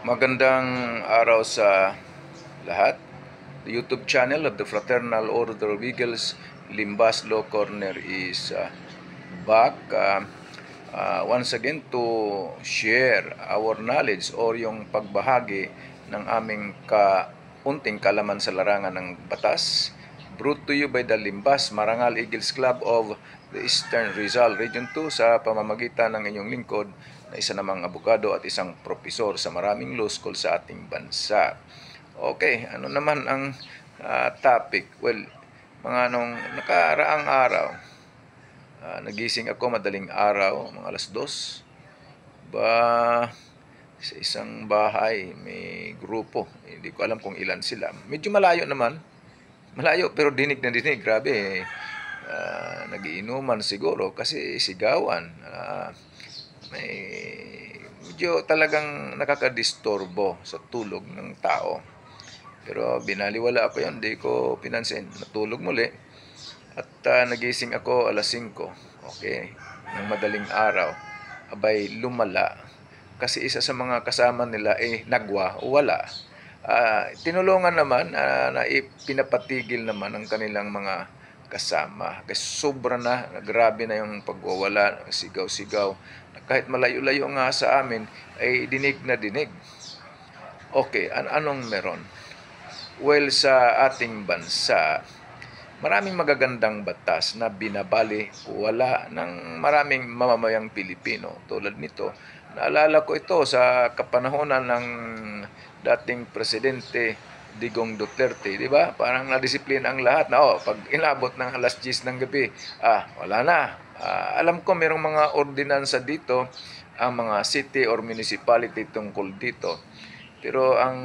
Magandang araw sa lahat. The YouTube channel of the Fraternal Order of Eagles, Limbas Law Corner is back once again to share our knowledge or yung pagbahagi ng aming kaunting kalaman sa larangan ng batas. Brought to you by the Limbas Marangal Eagles Club of the Eastern Rizal Region 2 sa pamamagitan ng inyong lingkod na isa namang abogado at isang propesor sa maraming law school sa ating bansa. Okay, ano naman ang topic? Well, nung nakaraang araw, nagising ako madaling araw, mga alas 2. Sa isang bahay, may grupo. Hindi ko alam kung ilan sila. Medyo malayo naman. Malayo pero dinig na dinig. Grabe. Nagiinuman siguro kasi sigawan. Medyo talagang nakakadisturbo sa tulog ng tao. Pero binaliwala ako yun, hindi ko pinansin. Natulog muli at nagising ako alas 5. Okay, ng madaling araw. Abay, lumala. Kasi isa sa mga kasama nila wala. Tinulungan naman na pinapatigil naman ang kanilang mga kasama. Kasi sobra na, grabe na yung pagwawala, sigaw-sigaw. Kahit malayo-layo nga sa amin, ay dinig na dinig. Okay, anong meron? Well, sa ating bansa, maraming magagandang batas na binabali wala ng maraming mamamayang Pilipino. Tulad nito, naalala ko ito sa kapanahonan ng dating Presidente Digong Duterte, di ba? Parang nadisiplina ang lahat na pag inabot ng alas 10 ng gabi, wala na. Alam ko mayroong mga ordinansa dito ang mga city or municipality tungkol dito. Pero ang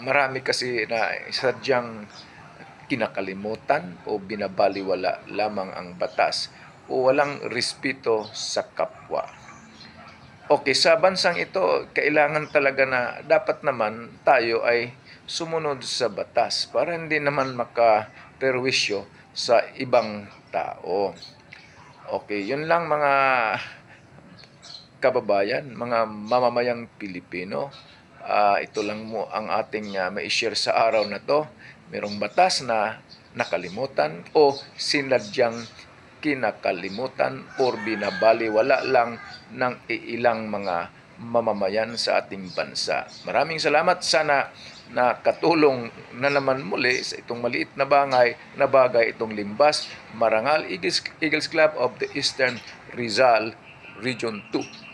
marami kasi na sadyang kinakalimutan o binabaliwala lamang ang batas o walang respeto sa kapwa. Okay, sa bansang ito, kailangan talaga na dapat naman tayo ay sumunod sa batas para hindi naman makaperwisyo sa ibang tao. Okay, yun lang mga kababayan, mga mamamayang Pilipino. Ito lang mo ang ating ma-share sa araw na to. Merong batas na nakalimutan o sinadyang kinakalimutan o binabaliwala lang ng ilang mga mamamayan sa ating bansa. Maraming salamat. Sana nakatulong na naman muli sa itong maliit na bagay itong Limbas Marangal Eagles Club of the Eastern Rizal Region 2.